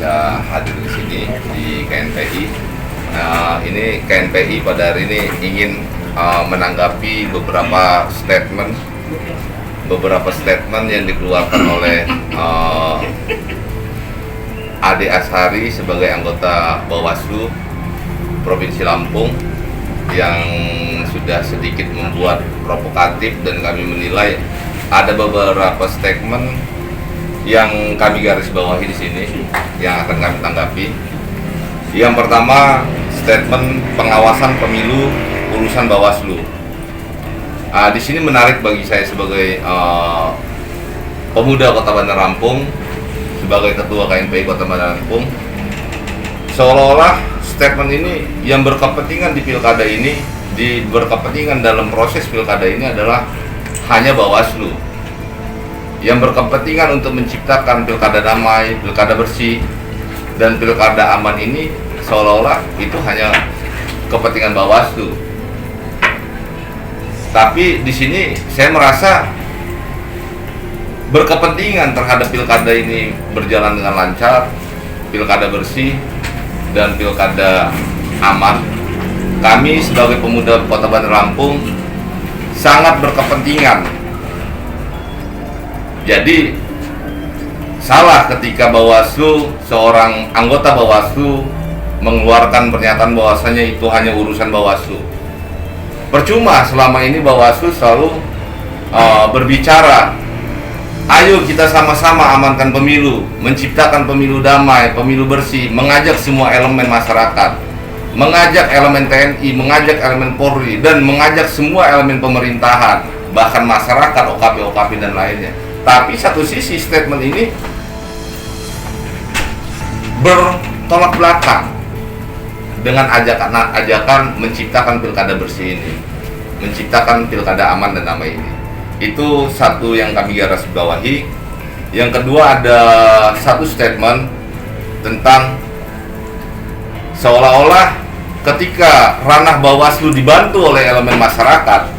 bisa hadir di sini di KNPI. Nah, ini KNPI pada hari ini ingin menanggapi beberapa statement yang dikeluarkan oleh Ade Ashari sebagai anggota Bawaslu Provinsi Lampung yang sudah sedikit membuat provokatif, dan kami menilai ada beberapa statement yang kami garis bawahi di sini yang akan kami tanggapi. Yang pertama, statement pengawasan pemilu urusan Bawaslu. Di sini menarik bagi saya sebagai pemuda Kota Bandar Lampung, sebagai ketua KNPI Kota Bandar Lampung, seolah-olah statement ini yang berkepentingan di pilkada ini, berkepentingan dalam proses pilkada ini adalah hanya Bawaslu. Yang berkepentingan untuk menciptakan pilkada damai, pilkada bersih, dan pilkada aman ini seolah-olah itu hanya kepentingan Bawaslu. Tapi di sini saya merasa berkepentingan terhadap pilkada ini berjalan dengan lancar, pilkada bersih, dan pilkada aman. Kami sebagai pemuda Kota Bandar Lampung sangat berkepentingan. Jadi salah ketika Bawaslu, seorang anggota Bawaslu mengeluarkan pernyataan bahwasanya itu hanya urusan Bawaslu. Percuma selama ini Bawaslu selalu berbicara, ayo kita sama-sama amankan pemilu, menciptakan pemilu damai, pemilu bersih, mengajak semua elemen masyarakat, mengajak elemen TNI, mengajak elemen Polri, dan mengajak semua elemen pemerintahan, bahkan masyarakat, OKP dan lainnya. Tapi satu sisi statement ini bertolak belakang dengan ajakan menciptakan pilkada bersih ini, menciptakan pilkada aman dan damai ini. Itu satu yang kami garis bawahi. Yang kedua, ada satu statement tentang seolah-olah ketika ranah Bawaslu dibantu oleh elemen masyarakat,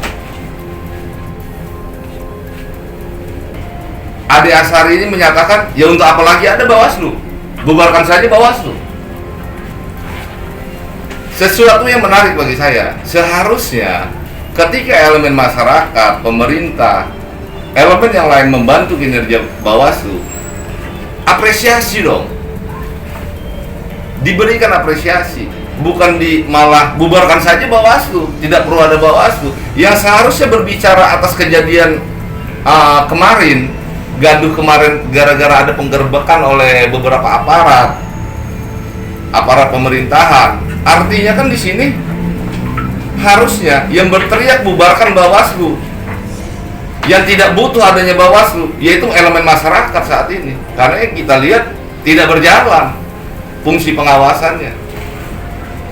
Ade Ashari ini menyatakan, ya untuk apa lagi ada Bawaslu? Bubarkan saja Bawaslu. Sesuatu yang menarik bagi saya, seharusnya ketika elemen masyarakat, pemerintah, elemen yang lain membantu kinerja Bawaslu, apresiasi dong, diberikan apresiasi, bukan malah bubarkan saja Bawaslu, tidak perlu ada Bawaslu. Yang seharusnya berbicara atas kejadian kemarin, gaduh kemarin gara-gara ada penggerbekan oleh beberapa aparat pemerintahan. Artinya kan di sini harusnya yang berteriak bubarkan Bawaslu, yang tidak butuh adanya Bawaslu, yaitu elemen masyarakat saat ini. Karena kita lihat tidak berjalan fungsi pengawasannya.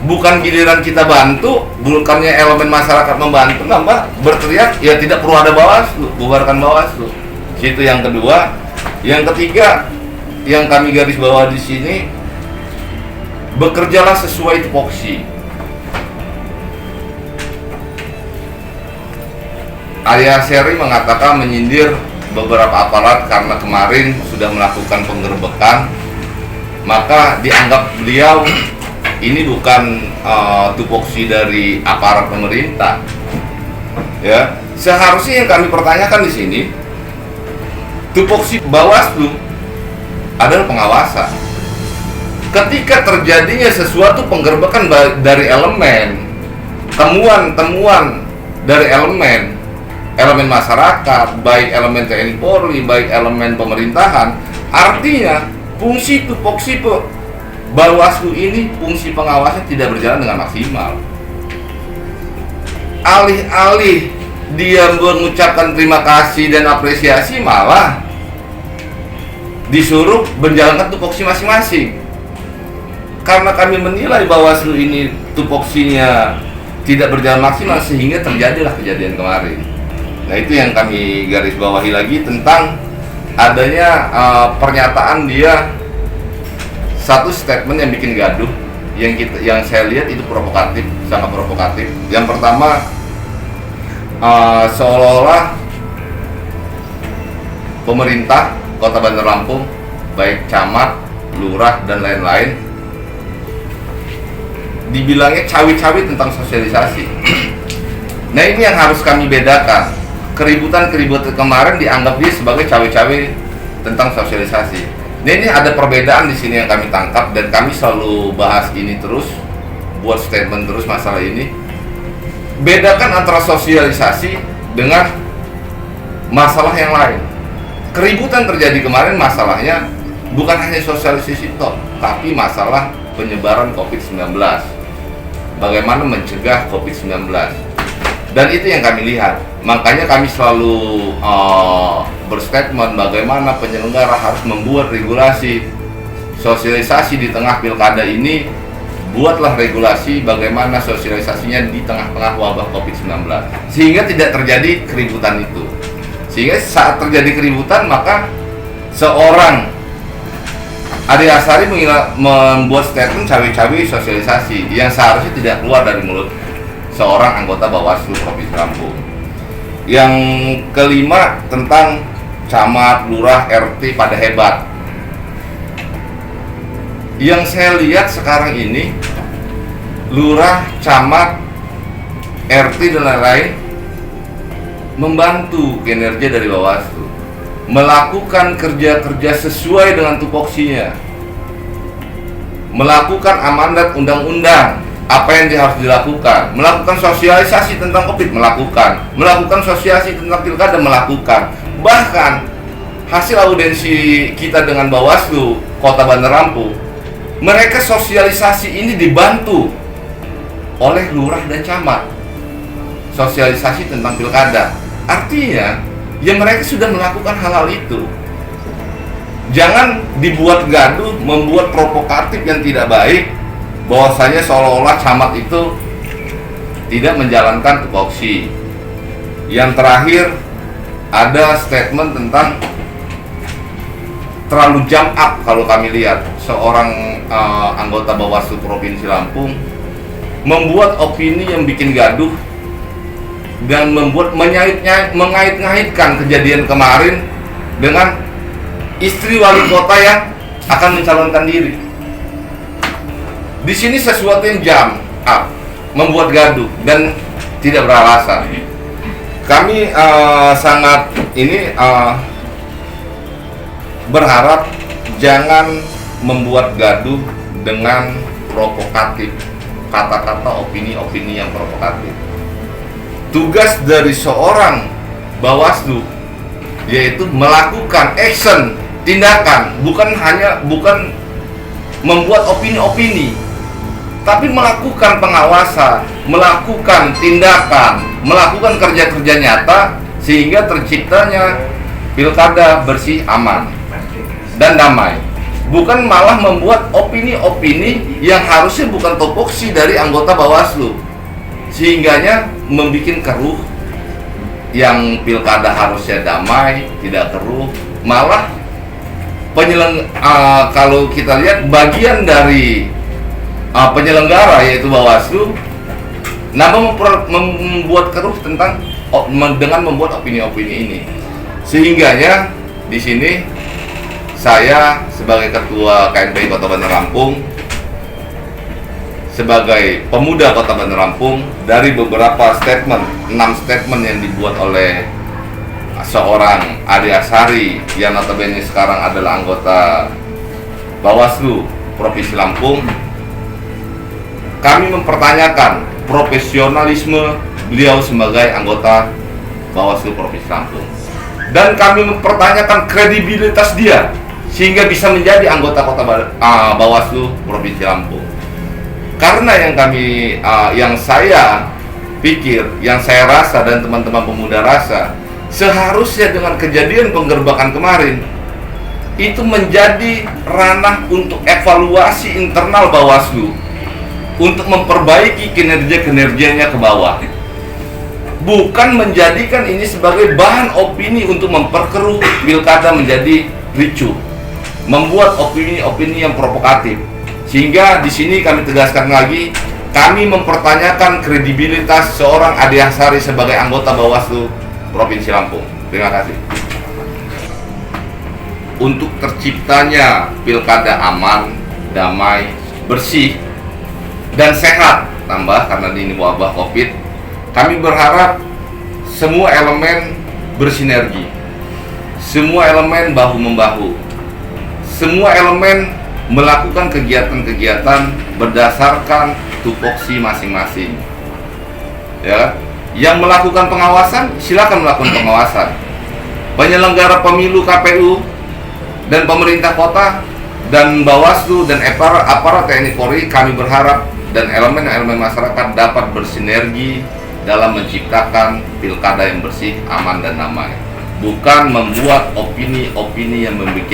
Bukan giliran kita bantu, bukannya elemen masyarakat membantu, nambah berteriak, ya tidak perlu ada Bawaslu, bubarkan Bawaslu. Itu yang kedua. Yang ketiga, yang kami garis bawah di sini, bekerjalah sesuai tupoksi. Ade Ashari mengatakan menyindir beberapa aparat karena kemarin sudah melakukan penggerbekan, maka dianggap beliau ini bukan tupoksi dari aparat pemerintah. Ya, seharusnya yang kami pertanyakan di sini, tupoksi Bawaslu adalah pengawasan. Ketika terjadinya sesuatu penggerbekan dari elemen, temuan dari elemen masyarakat, baik elemen TNI Polri, baik elemen pemerintahan, artinya fungsi tupoksi Bawaslu ini, fungsi pengawasan tidak berjalan dengan maksimal. Alih-alih dia mengucapkan terima kasih dan apresiasi, malah disuruh menjalankan tupoksi masing-masing. Karena kami menilai Bawaslu ini tupoksinya tidak berjalan maksimal, sehingga terjadilah kejadian kemarin. Nah, itu yang kami garis bawahi lagi tentang adanya pernyataan dia, satu statement yang bikin gaduh, yang saya lihat itu provokatif, sangat provokatif. Yang pertama, seolah-olah pemerintah Kota Bandar Lampung, baik camat, lurah dan lain-lain, dibilangnya cawi-cawi tentang sosialisasi. Nah, ini yang harus kami bedakan. Keributan-keributan kemarin dianggap dia sebagai cawe-cawe tentang sosialisasi. Nah, ini ada perbedaan di sini yang kami tangkap, dan kami selalu bahas ini terus, buat statement terus masalah ini. Bedakan antara sosialisasi dengan masalah yang lain. Keributan terjadi kemarin masalahnya bukan hanya sosialisasi toh, tapi masalah penyebaran COVID-19. Bagaimana mencegah COVID-19. Dan itu yang kami lihat. Makanya kami selalu berstatement bagaimana penyelenggara harus membuat regulasi sosialisasi di tengah pilkada ini. Buatlah regulasi bagaimana sosialisasinya di tengah-tengah wabah COVID-19, sehingga tidak terjadi keributan itu. Sehingga saat terjadi keributan, maka seorang Ade Asari membuat statement cawe-cawe sosialisasi yang seharusnya tidak keluar dari mulut seorang anggota Bawaslu Provinsi Lampung. Yang kelima, tentang camat, lurah, RT pada hebat. Yang saya lihat sekarang ini, lurah, camat, RT dan lain-lain membantu kinerja dari Bawaslu, melakukan kerja-kerja sesuai dengan tupoksinya, melakukan amanat undang-undang, apa yang harus dilakukan, melakukan sosialisasi tentang COVID, melakukan sosialisasi tentang pilkada, melakukan. Bahkan hasil audiensi kita dengan Bawaslu Kota Bandar Lampung, mereka sosialisasi ini dibantu oleh lurah dan camat, sosialisasi tentang pilkada. Artinya, ya mereka sudah melakukan hal-hal itu. Jangan dibuat gaduh, membuat provokatif yang tidak baik, bahwasanya seolah-olah camat itu tidak menjalankan tupoksi. Yang terakhir, ada statement tentang terlalu jam up. Kalau kami lihat seorang anggota Bawaslu Provinsi Lampung membuat opini yang bikin gaduh dan membuat mengait-ngaitkan kejadian kemarin dengan istri wali kota yang akan mencalonkan diri. Di sini sesuatu yang jam up, membuat gaduh dan tidak beralasan. Kami sangat berharap jangan membuat gaduh dengan provokatif, kata-kata, opini-opini yang provokatif. Tugas dari seorang Bawaslu yaitu melakukan action, tindakan, bukan membuat opini-opini, tapi melakukan pengawasan, melakukan tindakan, melakukan kerja-kerja nyata sehingga terciptanya pilkada bersih, aman, dan damai. Bukan malah membuat opini-opini yang harusnya bukan tupoksi dari anggota Bawaslu, sehingganya membuat keruh. Yang pilkada harusnya damai, tidak keruh, malah kalau kita lihat bagian dari penyelenggara yaitu Bawaslu membuat keruh dengan membuat opini-opini ini. Sehingganya di sini saya sebagai Ketua KNPI Kota Bandar Lampung, sebagai pemuda Kota Bandar Lampung, dari beberapa statement, 6 statement yang dibuat oleh seorang Ade Asari yang notabene sekarang adalah anggota Bawaslu Provinsi Lampung, kami mempertanyakan profesionalisme beliau sebagai anggota Bawaslu Provinsi Lampung, dan kami mempertanyakan kredibilitas dia sehingga bisa menjadi anggota Bawaslu Provinsi Lampung. Karena yang saya pikir, yang saya rasa dan teman-teman pemuda rasa, seharusnya dengan kejadian penggerbakan kemarin itu menjadi ranah untuk evaluasi internal Bawaslu untuk memperbaiki kinerja-kinerjanya ke bawah, bukan menjadikan ini sebagai bahan opini untuk memperkeruh pilkada menjadi ricuh, membuat opini-opini yang provokatif. Sehingga di sini kami tegaskan lagi, kami mempertanyakan kredibilitas seorang Ade Asari sebagai anggota Bawaslu Provinsi Lampung. Terima kasih. untuk terciptanya pilkada aman, damai, bersih, dan sehat. Tambah karena ini wabah Covid, kami berharap semua elemen bersinergi, semua elemen bahu-membahu, semua elemen melakukan kegiatan-kegiatan berdasarkan tupoksi masing-masing. Ya, yang melakukan pengawasan silakan melakukan pengawasan. Penyelenggara pemilu KPU dan pemerintah kota dan Bawaslu dan aparat TNI Polri, kami berharap dan elemen-elemen masyarakat dapat bersinergi dalam menciptakan pilkada yang bersih, aman, dan damai. Bukan membuat opini-opini yang membuat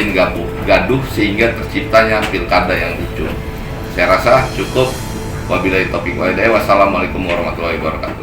gaduh sehingga terciptanya pilkada yang ricuh. Saya rasa cukup. Wabillahi taufiq wal hidayah. Wassalamualaikum warahmatullahi wabarakatuh.